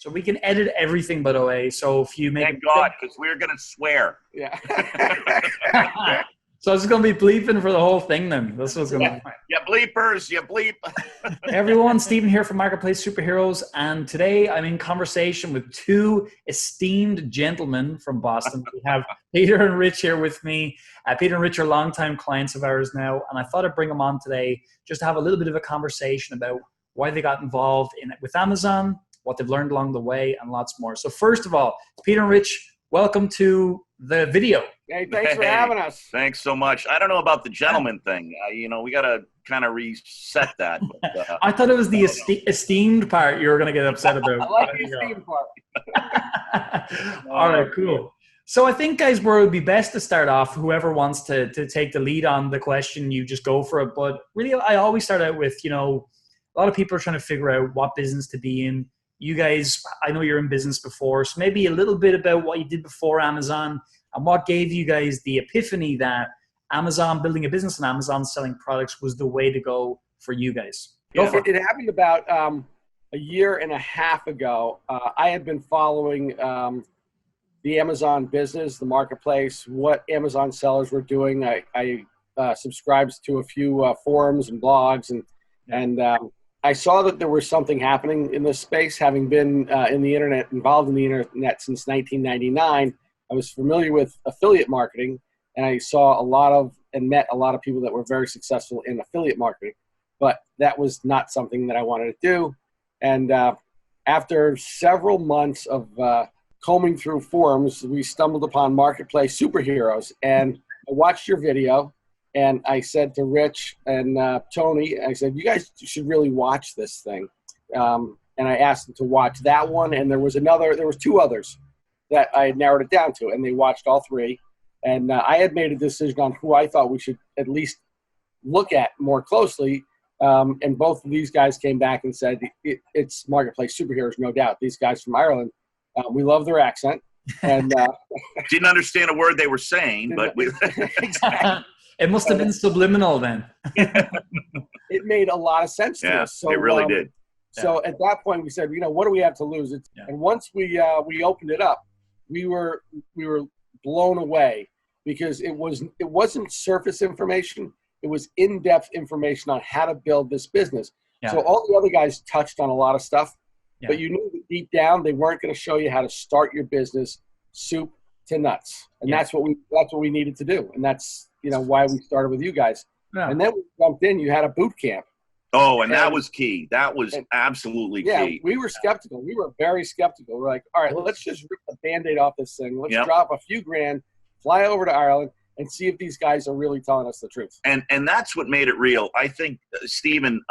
So we can edit everything, by the way. So if you make Thank God, because we're going to swear. Yeah. So it's going to be bleeping for the whole thing then. That's what's going to be. Yeah, bleepers, you bleep. Hey everyone, Stephen here from Marketplace Superheroes. And today I'm in conversation with two esteemed gentlemen from Boston. We have Peter and Rich here with me. Peter and Rich are longtime clients of ours now. And I thought I'd bring them on today just to have a little bit of a conversation about why they got involved with Amazon, what they've learned along the way, and lots more. So first of all, Peter and Rich, welcome to the video. Hey, thanks for having us. Thanks so much. I don't know about the gentleman thing. We got to kind of reset that. But, I thought it was the esteemed part you were going to get upset about. I like the esteemed part. All right, cool. So I think, guys, where it would be best to start off, whoever wants to take the lead on the question, you just go for it. But really, I always start out with, a lot of people are trying to figure out what business to be in. You guys, I know you're in business before, so maybe a little bit about what you did before Amazon and what gave you guys the epiphany that Amazon, building a business on Amazon, selling products was the way to go for you guys. It happened about a year and a half ago. I had been following the Amazon business, the marketplace, what Amazon sellers were doing. I subscribed to a few forums and blogs, and I saw that there was something happening in this space. Having been involved in the internet since 1999, I was familiar with affiliate marketing, and I saw and met a lot of people that were very successful in affiliate marketing, but that was not something that I wanted to do. And after several months of combing through forums, we stumbled upon Marketplace Superheroes, and I watched your video. And I said to Rich and Tony, I said, you guys should really watch this thing. And I asked them to watch that one. And there was two others that I had narrowed it down to. And they watched all three. And I had made a decision on who I thought we should at least look at more closely. And both of these guys came back and said, it's Marketplace Superheroes, no doubt. These guys from Ireland, we love their accent. And didn't understand a word they were saying, but exactly. It must have been subliminal then. It made a lot of sense to us. So, it really did. So at that point, we said, what do we have to lose? And once we opened it up, we were blown away because it wasn't surface information. It was in-depth information on how to build this business. Yeah. So all the other guys touched on a lot of stuff, but you knew that deep down they weren't going to show you how to start your business soup to nuts. And that's what we needed to do. And that's why we started with you guys. Yeah. And then we jumped in, you had a boot camp. Oh, and that was key. That was absolutely key. Yeah, we were skeptical. We were very skeptical. We're like, all right, let's just rip the Band-Aid off this thing. Let's drop a few grand, fly over to Ireland, and see if these guys are really telling us the truth. And that's what made it real. I think, Stephen,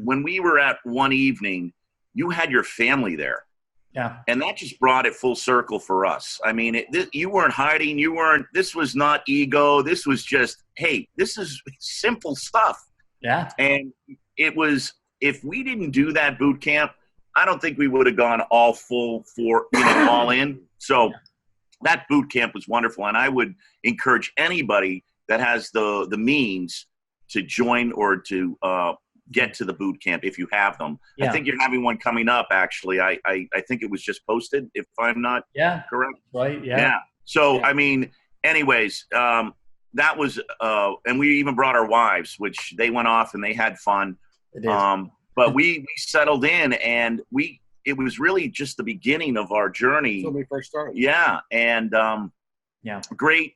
when we were at one evening, you had your family there. Yeah. And that just brought it full circle for us. I mean, you weren't hiding. This was not ego. This was just, hey, this is simple stuff. Yeah. And it was, if we didn't do that boot camp, I don't think we would have gone all full for, all in. So that boot camp was wonderful. And I would encourage anybody that has the means to join or to, get to the boot camp if you have them. Yeah. I think you're having one coming up, actually. I think it was just posted, if I'm not correct. Right, yeah. So, I mean, anyways, that was, and we even brought our wives, which they went off and they had fun. But we settled in, and it was really just the beginning of our journey. When we first started. Yeah, and great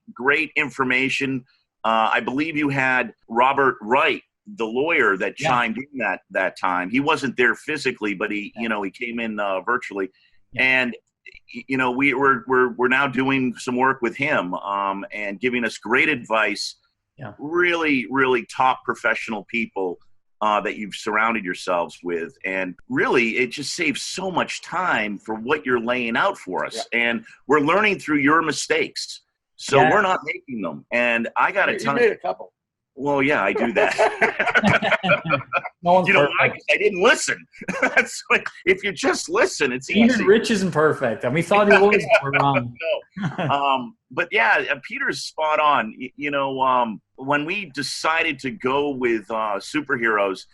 information. I believe you had Robert Wright, the lawyer that chimed in that time. He wasn't there physically, but he came in virtually. And we're now doing some work with him and giving us great advice. Really, really top professional people that you've surrounded yourselves with. And really, it just saves so much time for what you're laying out for us. And we're learning through your mistakes. So we're not making them. And I got a ton. You made a couple. Well, yeah, I do that. You know why? Because I didn't listen. That's like, if you just listen, it's easy. Even Rich isn't perfect, and we thought he was. We're wrong. No. But yeah, Peter's spot on. When we decided to go with superheroes,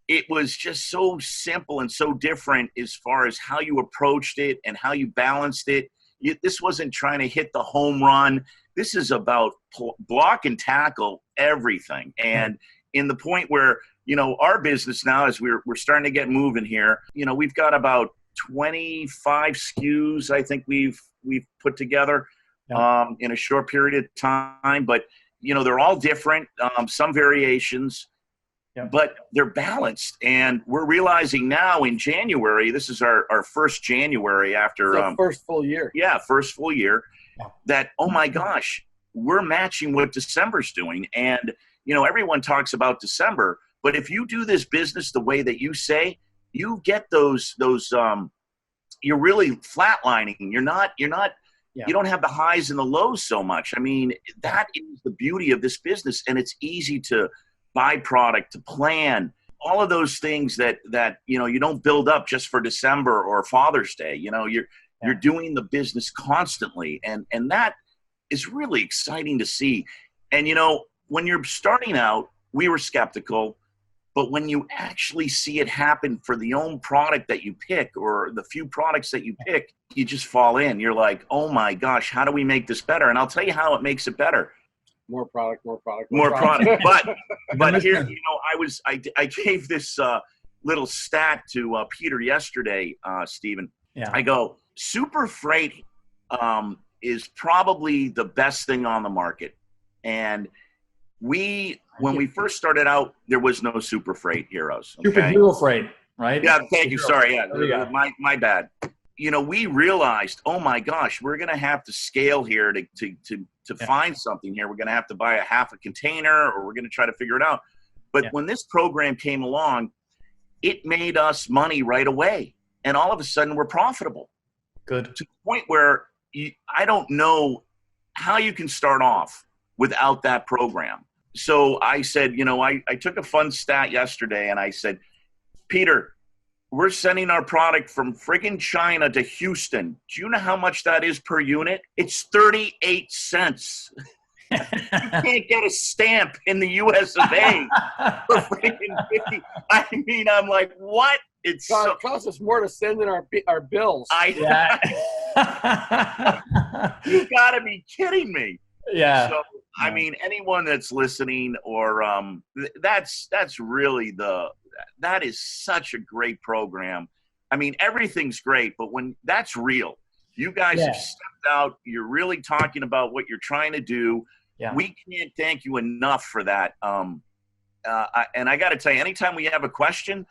it was just so simple and so different as far as how you approached it and how you balanced it. This wasn't trying to hit the home run. This is about block and tackle everything. And in the point where, our business now, as we're starting to get moving here, we've got about 25 SKUs I think we've put together in a short period of time. But, they're all different, some variations. Yeah. But they're balanced, and we're realizing now in January, this is our first January after first full year. Yeah, first full year. Yeah. That, oh my gosh, we're matching what December's doing. And everyone talks about December, but if you do this business the way that you say, you get those you're really flatlining. You're not yeah. You don't have the highs and the lows so much. I mean, that is the beauty of this business, and it's easy to buy product, to plan, all of those things that you don't build up just for December or Father's Day. You're doing the business constantly, and that is really exciting to see. And when you're starting out, we were skeptical, but when you actually see it happen for the own product that you pick or the few products that you pick, you just fall in. You're like, oh my gosh, how do we make this better? And I'll tell you how it makes it better. More product. But here, I gave this little stat to Peter yesterday, Stephen. Yeah. I go, Super Freight is probably the best thing on the market. And when we first started out, there was no Super Freight Heroes. Okay? Superhero Freight, right? Yeah, thank you. Sorry, yeah, my bad. We realized, oh my gosh, we're going to have to scale here to find something here. We're going to have to buy a half a container, or we're going to try to figure it out. But when this program came along, it made us money right away. And all of a sudden we're profitable. Good. To the point where I don't know how you can start off without that program. So I said, I took a fun stat yesterday and I said, Peter, we're sending our product from friggin' China to Houston. Do you know how much that is per unit? It's 38 cents. You can't get a stamp in the US of A for friggin' 50. I mean, I'm like, what? It costs us more to send in our bills. You gotta be kidding me. Yeah. So, I mean, anyone that's listening, or that's really that is such a great program. I mean, everything's great, but when that's real, you guys have stepped out. You're really talking about what you're trying to do. Yeah. We can't thank you enough for that. And I got to tell you, anytime we have a question,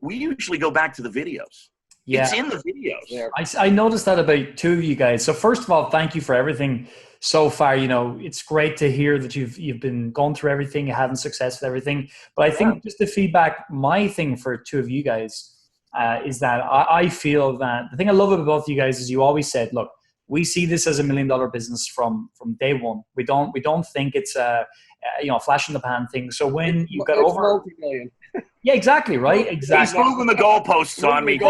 we usually go back to the videos. Yeah. It's in the videos. I noticed that about two of you guys. So first of all, thank you for everything so far. It's great to hear that you've been going through everything, you're having success with everything. But I think just the feedback, my thing for two of you guys is that I feel that the thing I love about both of you guys is you always said, look, we see this as $1 million business from day one. We don't think it's a flash in the pan thing. So when you got over multi-million. Yeah, exactly, right? Exactly. He's moving the goalposts on me.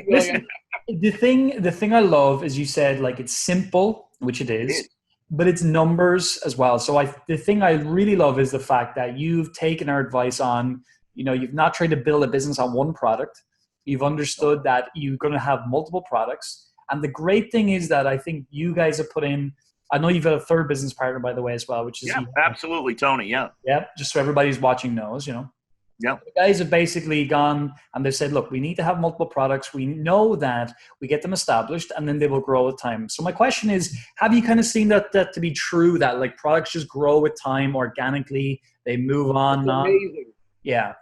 Listen, the thing I love is you said, like, it's simple, which it is, but it's numbers as well. So the thing I really love is the fact that you've taken our advice on, you've not tried to build a business on one product. You've understood that you're going to have multiple products. And the great thing is that I think you guys have put in, I know you've got a third business partner, by the way, as well, which is absolutely, Tony. Yeah. Just so everybody's watching knows, Yeah. The guys have basically gone and they've said, look, we need to have multiple products. We know that we get them established and then they will grow with time. So my question is, have you kind of seen that to be true, that like products just grow with time organically, they move on? It's amazing. Yeah.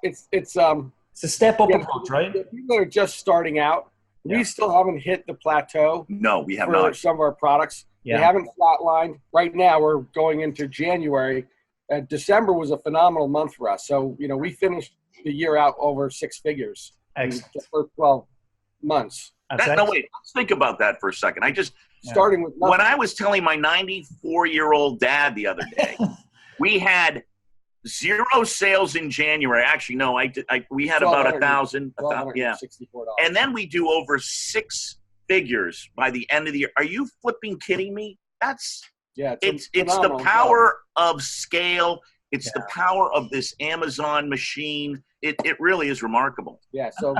It's a step up approach, right? The people that are just starting out, we still haven't hit the plateau. No, we have for not. Some of our products. They haven't flatlined. Right now we're going into January. December was a phenomenal month for us. So, we finished the year out over 6 figures in the first 12 months. Wait, let's think about that for a second. Starting with nothing. When I was telling my 94-year-old dad the other day, we had 0 sales in January. Actually, no, we had about 1,000. Yeah. And then we do over 6 figures by the end of the year. Are you flipping kidding me? It's the power of scale It's the power of this Amazon machine. It really is remarkable. Yeah. So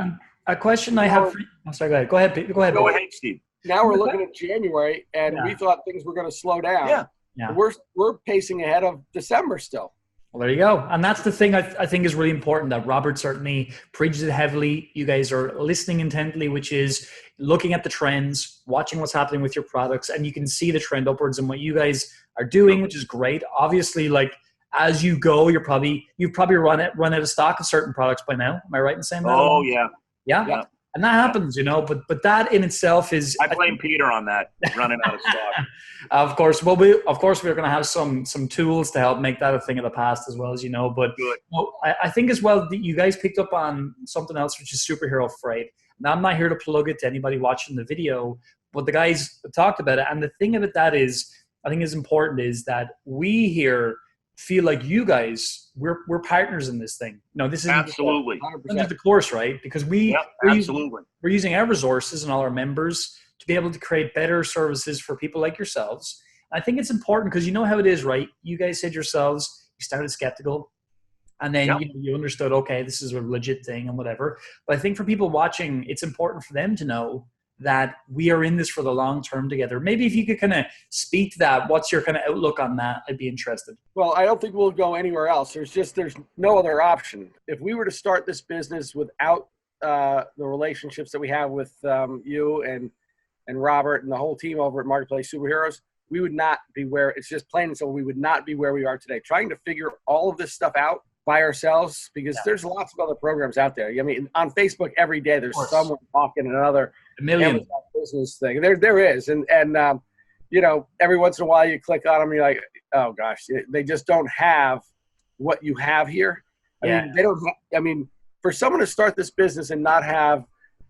a question I have for you. Oh, sorry, go ahead. Go ahead. Go ahead, Steve. Now we're looking at January, and we thought things were going to slow down. Yeah. We're pacing ahead of December still. Well, there you go. And that's the thing I think is really important that Robert certainly preaches it heavily. You guys are listening intently, which is looking at the trends, watching what's happening with your products, and you can see the trend upwards in what you guys are doing, which is great. Obviously, like as you go, you've probably run out of stock of certain products by now. Am I right in saying that? Oh, yeah. Yeah. And that happens, but that in itself is. I blame Peter on that, running out of stock. Of course. Well, we're going to have some tools to help make that a thing of the past as well, as you know. But I think as well that you guys picked up on something else, which is superhero freight. Now, I'm not here to plug it to anybody watching the video, but the guys talked about it. And the thing about that is, I think is important is that we here feel like you guys, we're partners in this thing. No, this is absolutely under the course, right? Because we're using our resources and all our members to be able to create better services for people like yourselves. I think it's important because you know how it is, right? You guys said yourselves, you started skeptical, and then you understood, okay, this is a legit thing and whatever. But I think for people watching, it's important for them to know that we are in this for the long term together. Maybe if you could kind of speak to that, what's your kind of outlook on that? I'd be interested. Well, I don't think we'll go anywhere else. There's no other option. If we were to start this business without the relationships that we have with you and Robert and the whole team over at Marketplace Superheroes, we would not be where it's just plain and simple. We would not be where we are today. Trying to figure all of this stuff out by ourselves, because there's lots of other programs out there. I mean, on Facebook every day, there's someone talking another million business thing. There is. And every once in a while you click on them, you're like, oh gosh, they just don't have what you have here. I mean, they don't for someone to start this business and not have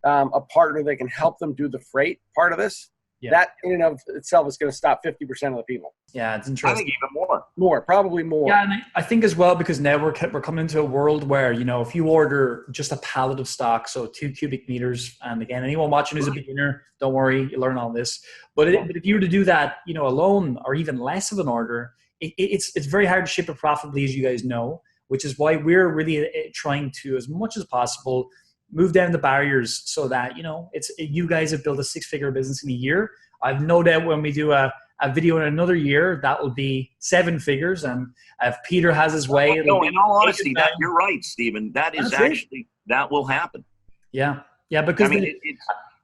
a partner that can help them do the freight part of this, that in and of itself is going to stop 50% of the people. Yeah, it's interesting. I think even more, probably more. Yeah, and I think as well, because now we're coming into a world where, if you order just a pallet of stock, so 2 cubic meters, and again, anyone watching who's a beginner, don't worry, you learn all this. But if you were to do that, alone or even less of an order, it's very hard to ship it profitably, as you guys know, which is why we're really trying to, as much as possible, move down the barriers so that, you guys have built a 6-figure business in a year. I've no doubt when we do a video in another year, that will be 7 figures. And if Peter has his way, in all honesty, you're right, Stephen. That will happen. Yeah. Yeah. Because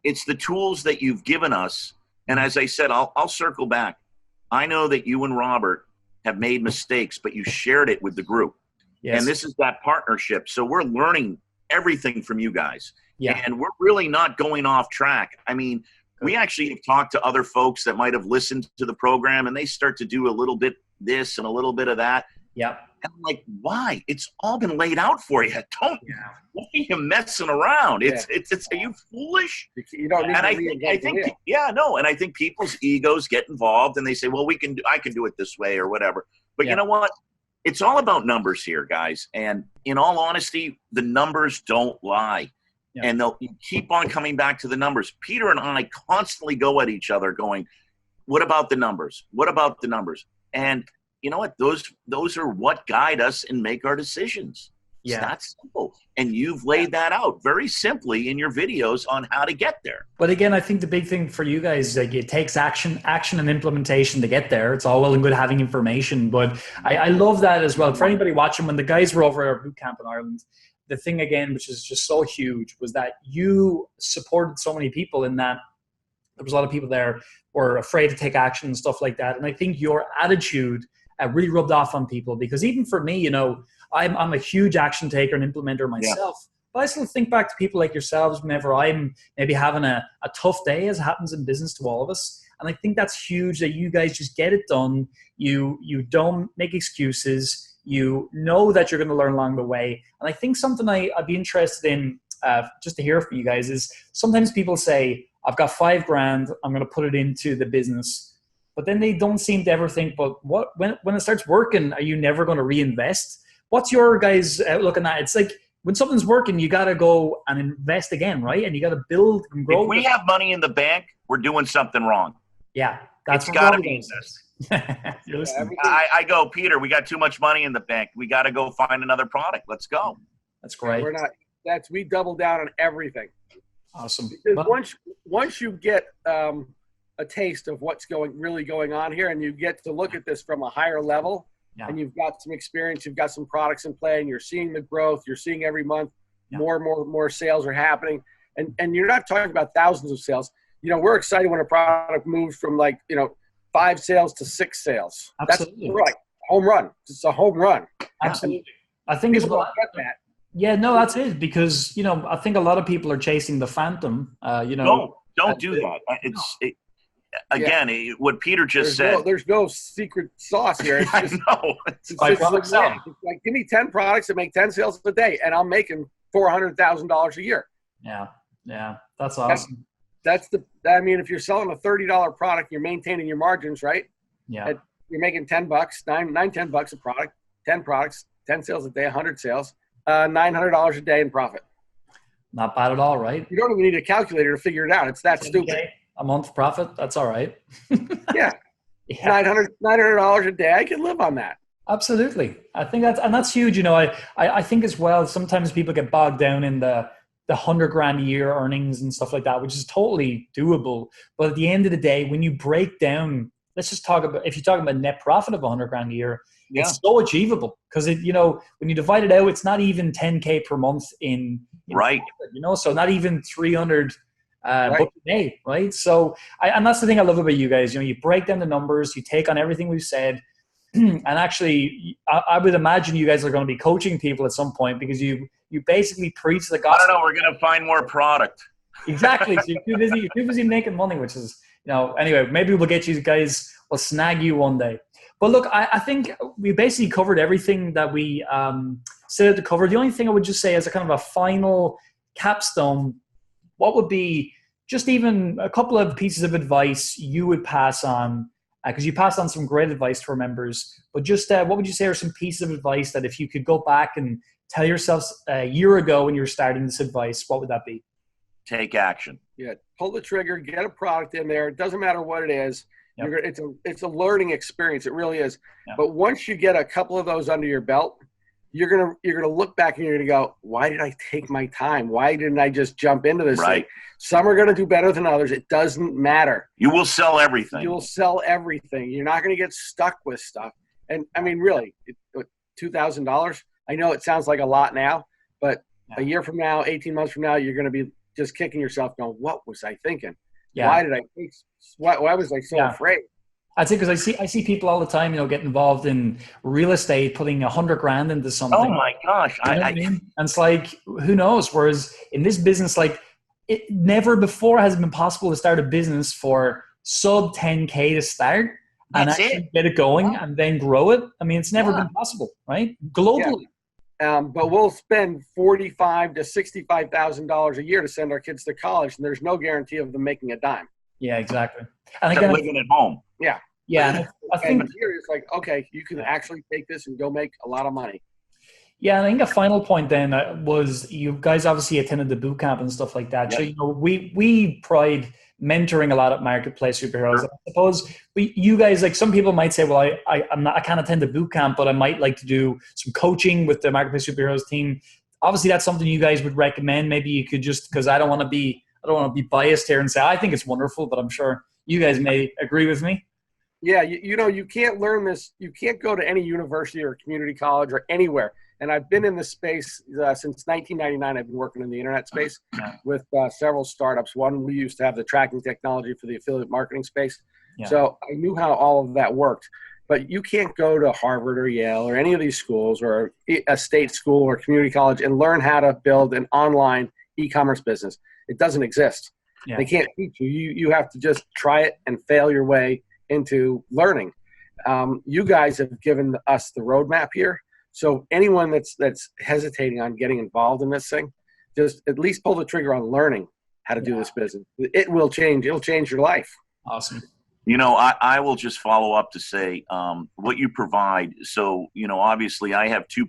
it's the tools that you've given us. And as I said, I'll circle back. I know that you and Robert have made mistakes, but you shared it with the group. Yes. And this is that partnership. So we're learning everything from you guys. Yeah. And we're really not going off track. I mean, we actually have talked to other folks that might have listened to the program, and they start to do a little bit this and a little bit of that. Yeah. And I'm like, why? It's all been laid out for you. Don't be messing around. It's are you foolish? You don't need I think people's egos get involved and they say, well, I can do it this way or whatever. But you know what? It's all about numbers here, guys. And in all honesty, the numbers don't lie. Yeah. And they'll keep on coming back to the numbers. Peter and I constantly go at each other going, what about the numbers? What about the numbers? And you know what? Those are what guide us and make our decisions. Yeah. It's that simple. And you've laid that out very simply in your videos on how to get there. But again, I think the big thing for you guys is it takes action and implementation to get there. It's all well and good having information, but I love that as well. For anybody watching, when the guys were over at our boot camp in Ireland, the thing again, which is just so huge, was that you supported so many people in that there was a lot of people there were afraid to take action and stuff like that. And I think your attitude really rubbed off on people, because even for me, I'm a huge action taker and implementer myself. Yeah. But I still think back to people like yourselves whenever I'm maybe having a tough day, as happens in business to all of us. And I think that's huge that you guys just get it done. You don't make excuses. You know that you're going to learn along the way. And I think something I'd be interested in just to hear from you guys is sometimes people say, I've got $5,000, I'm going to put it into the business. But then they don't seem to ever think, but when it starts working, are you never going to reinvest? What's your guys' outlook on that? It's like when something's working, you got to go and invest again, right? And you got to build and grow. If we have money in the bank, we're doing something wrong. Yeah. It's got to be invest. You're listening. I go, Peter, we got too much money in the bank. We got to go find another product. Let's go. That's great. We double down on everything. Awesome. Because once you get a taste of what's really going on here, and you get to look at this from a higher level, and you've got some experience, you've got some products in play, and you're seeing the growth, you're seeing every month more and more sales are happening, and you're not talking about thousands of sales. We're excited when a product moves from 5 sales to 6 sales. Absolutely. That's right. Home run. It's a home run. Absolutely. I think people don't get that. Yeah, no, that's it. Because, I think a lot of people are chasing the phantom, No, don't do that. What Peter just said. There's no secret sauce here. It's just, I know. It's like, give me 10 products that make 10 sales a day, and I'm making $400,000 a year. Yeah. That's awesome. If you're selling a $30 product, you're maintaining your margins, right? Yeah. You're making $10, $10 a product, 10 products, 10 sales a day, 100 sales, $900 a day in profit. Not bad at all, right? You don't even need a calculator to figure it out. It's that stupid. A month profit, that's all right. Yeah. $900 a day, I can live on that. Absolutely. I think that's huge. I think as well, sometimes people get bogged down in the $100,000 a year earnings and stuff like that, which is totally doable. But at the end of the day, when you break down, let's just talk about, if you're talking about net profit of $100,000 a year, it's so achievable because when you divide it out, it's not even 10K per month in right. Profit, so not even 300 bucks a day, right? So, and that's the thing I love about you guys. You break down the numbers, you take on everything we've said, and actually, I would imagine you guys are going to be coaching people at some point because you basically preach the gospel. I don't know. We're going to find more product. Exactly. So you're too busy making money, which is, anyway, maybe we'll get you guys, we'll snag you one day. But look, I think we basically covered everything that we said to cover. The only thing I would just say as a kind of a final capstone, what would be just even a couple of pieces of advice you would pass on? Because you passed on some great advice to our members, but just what would you say are some pieces of advice that if you could go back and tell yourself a year ago when you were starting this advice, what would that be? Take action. Yeah, pull the trigger, get a product in there. It doesn't matter what it is. Yep. It's a learning experience. It really is. Yep. But once you get a couple of those under your belt, you're gonna look back and you're gonna go, why did I take my time? Why didn't I just jump into this thing? Some are gonna do better than others. It doesn't matter. You will sell everything. You'll sell everything. You're not gonna get stuck with stuff. And I mean, really, $2,000. I know it sounds like a lot now, but a year from now, 18 months from now, you're gonna be just kicking yourself, going, "What was I thinking? Yeah. Why did I? Why was I so afraid?" I'd say because I see people all the time, get involved in real estate, putting $100,000 into something. Oh my gosh! You know what I mean? And it's like, who knows? Whereas in this business, it never before has been possible to start a business for sub 10K to start and actually get it going and then grow it. I mean, it's never been possible, right? Globally. Yeah. But we'll spend $45,000 to $65,000 a year to send our kids to college, and there's no guarantee of them making a dime. Yeah, exactly. And again, living at home. Yeah. Yeah. I think here it's like, okay, you can actually take this and go make a lot of money. Yeah, and I think a final point then was you guys obviously attended the boot camp and stuff like that. Yep. So we pride mentoring a lot at Marketplace Superheroes. Sure. I suppose you guys, like some people might say, well, I can't attend the boot camp, but I might like to do some coaching with the Marketplace Superheroes team. Obviously, that's something you guys would recommend. Maybe you could just, because I don't want to be biased here and say I think it's wonderful, but I'm sure you guys may agree with me. Yeah, you can't learn this. You can't go to any university or community college or anywhere. And I've been in this space since 1999. I've been working in the internet space with several startups. One, we used to have the tracking technology for the affiliate marketing space. Yeah. So I knew how all of that worked. But you can't go to Harvard or Yale or any of these schools or a state school or community college and learn how to build an online e-commerce business. It doesn't exist. Yeah. They can't teach you. You have to just try it and fail your way into learning. You guys have given us the roadmap here. So anyone that's hesitating on getting involved in this thing, just at least pull the trigger on learning how to do this business. It will change. It'll change your life. Awesome. I will just follow up to say what you provide. So, obviously I have two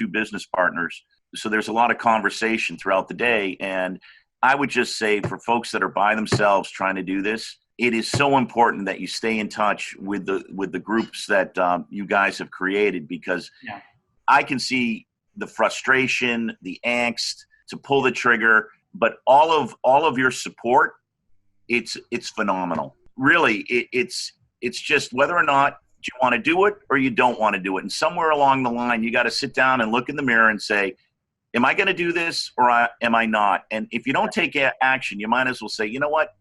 business partners. So there's a lot of conversation throughout the day. And I would just say for folks that are by themselves trying to do this, it is so important that you stay in touch with the groups that you guys have created, because I can see the frustration, the angst to pull the trigger, but all of your support, it's phenomenal. Really, it's just whether or not you want to do it or you don't want to do it. And somewhere along the line, you got to sit down and look in the mirror and say, am I going to do this or am I not? And if you don't take action, you might as well say, you know what?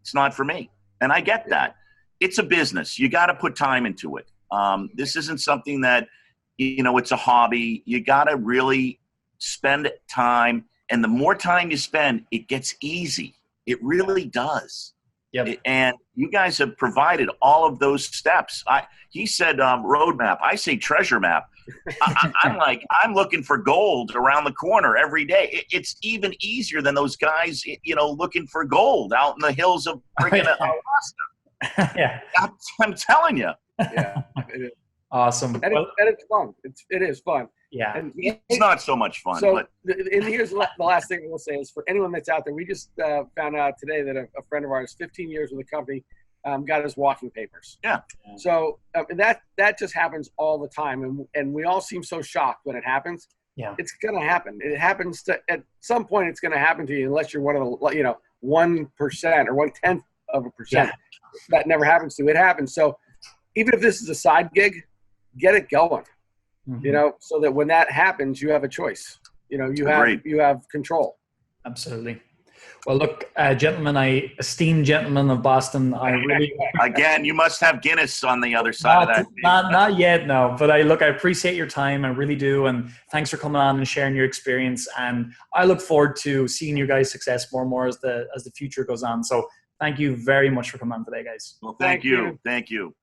It's not for me. And I get that. It's a business. You got to put time into it. This isn't something that, it's a hobby. You got to really spend time. And the more time you spend, it gets easy. It really does. Yep. And you guys have provided all of those steps. He said roadmap. I say treasure map. I'm looking for gold around the corner every day. It's even easier than those guys, looking for gold out in the hills of freaking Alaska. Yeah, I'm telling you. Yeah, it is. Awesome. And it's fun. It is fun. Yeah, and it's not so much fun. So, but and here's the last thing I will say is for anyone that's out there, we just found out today that a friend of ours, 15 years with the company, got his walking papers. Yeah. So that just happens all the time, and we all seem so shocked when it happens. Yeah. It's gonna happen. It happens at some point. It's gonna happen to you unless you're one of the 1% or 1/10 of a percent. Yeah. That never happens to you. It happens. So even if this is a side gig, get it going. Mm-hmm. So that when that happens, you have a choice. You have control. Absolutely. Well, look, esteemed gentlemen of Boston, I really again, you must have Guinness on the other side of that. Not yet, no. But I appreciate your time, I really do, and thanks for coming on and sharing your experience. And I look forward to seeing you guys' success more and more as the future goes on. So, thank you very much for coming on today, guys. Well, thank you. Thank you.